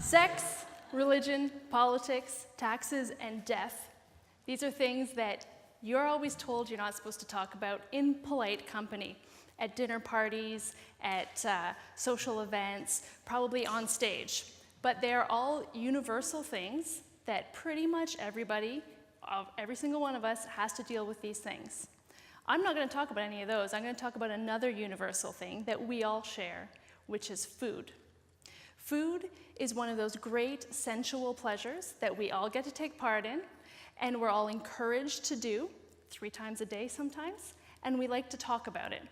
Sex, religion, politics, taxes, and death. These are things that you're always told you're not supposed to talk about in polite company, at dinner parties, at social events, probably on stage. But they are all universal things that pretty much everybody, every single one of us, has to deal with these things. I'm not going to talk about any of those. I'm going to talk about another universal thing that we all share, which is food. Food is one of those great sensual pleasures that we all get to take part in, and we're all encouraged to do 3 times a day sometimes, and we like to talk about it.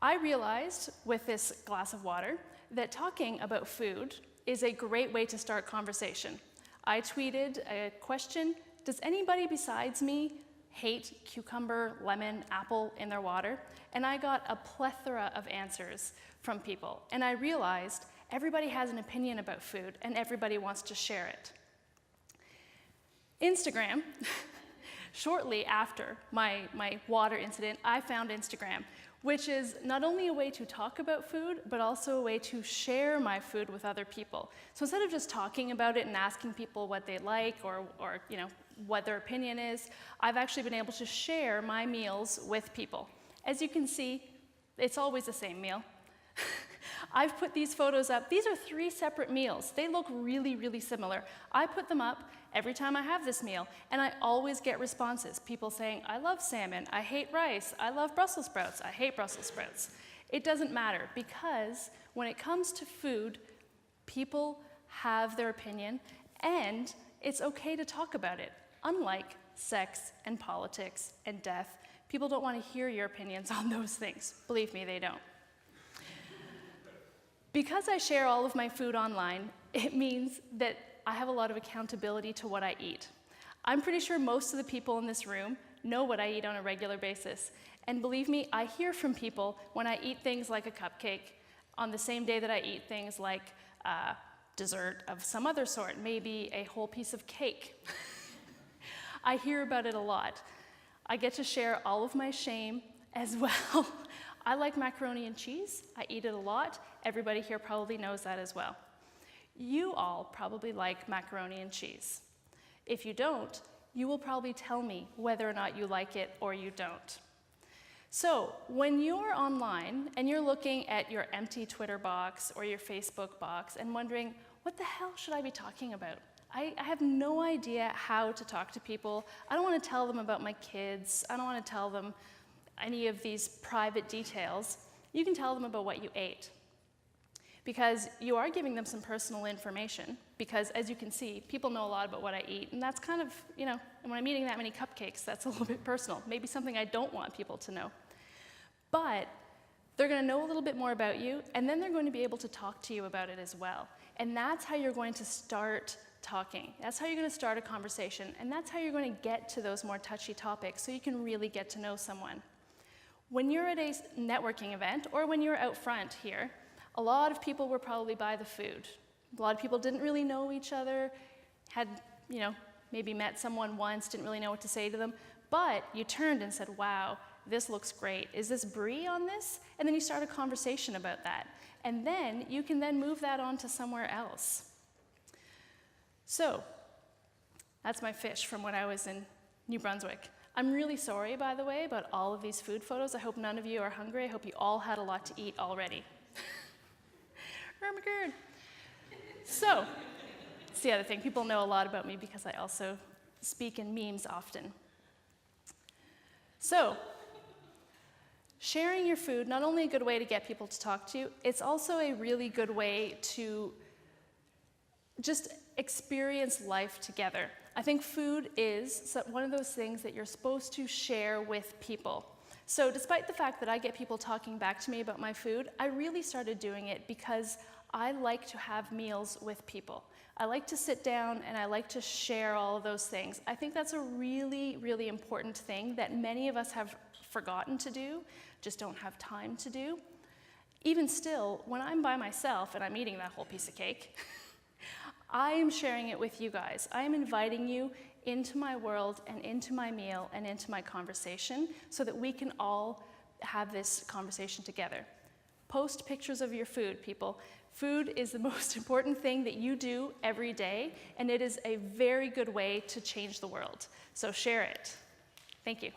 I realized with this glass of water that talking about food is a great way to start conversation. I tweeted a question: does anybody besides me hate cucumber, lemon, apple in their water? And I got a plethora of answers from people. And I realized everybody has an opinion about food and everybody wants to share it. Instagram, shortly after my water incident, I found Instagram, which is not only a way to talk about food, but also a way to share my food with other people. So instead of just talking about it and asking people what they like or you know, what their opinion is, I've actually been able to share my meals with people. As you can see, it's always the same meal. I've put these photos up. These are 3 separate meals. They look really, really similar. I put them up every time I have this meal, and I always get responses. People saying, I love salmon, I hate rice, I love Brussels sprouts, I hate Brussels sprouts. It doesn't matter, because when it comes to food, people have their opinion, and it's okay to talk about it. Unlike sex and politics and death, people don't want to hear your opinions on those things. Believe me, they don't. Because I share all of my food online, it means that I have a lot of accountability to what I eat. I'm pretty sure most of the people in this room know what I eat on a regular basis. And believe me, I hear from people when I eat things like a cupcake on the same day that I eat things like dessert of some other sort, maybe a whole piece of cake. I hear about it a lot. I get to share all of my shame as well. I like macaroni and cheese. I eat it a lot. Everybody here probably knows that as well. You all probably like macaroni and cheese. If you don't, you will probably tell me whether or not you like it or you don't. So when you're online and you're looking at your empty Twitter box or your Facebook box and wondering, what the hell should I be talking about? I have no idea how to talk to people. I don't want to tell them about my kids. I don't want to tell them any of these private details. You can tell them about what you ate, because you are giving them some personal information, because as you can see, people know a lot about what I eat, and that's kind of, you know, and when I'm eating that many cupcakes, that's a little bit personal, maybe something I don't want people to know. But they're going to know a little bit more about you, and then they're going to be able to talk to you about it as well. And that's how you're going to start talking. That's how you're going to start a conversation, and that's how you're going to get to those more touchy topics so you can really get to know someone. When you're at a networking event, or when you're out front here, a lot of people were probably by the food. A lot of people didn't really know each other, had, you know, maybe met someone once, didn't really know what to say to them, but you turned and said, wow, this looks great. Is this brie on this? And then you start a conversation about that. And then you can then move that on to somewhere else. So, that's my fish from when I was in New Brunswick. I'm really sorry, by the way, about all of these food photos. I hope none of you are hungry. I hope you all had a lot to eat already. Oh my God. So, it's the other thing. People know a lot about me because I also speak in memes often. So, sharing your food, not only a good way to get people to talk to you, it's also a really good way to just experience life together. I think food is one of those things that you're supposed to share with people. So despite the fact that I get people talking back to me about my food, I really started doing it because I like to have meals with people. I like to sit down and I like to share all of those things. I think that's a really, really important thing that many of us have forgotten to do, just don't have time to do. Even still, when I'm by myself and I'm eating that whole piece of cake, I am sharing it with you guys. I am inviting you into my world and into my meal and into my conversation so that we can all have this conversation together. Post pictures of your food, people. Food is the most important thing that you do every day, and it is a very good way to change the world. So share it. Thank you.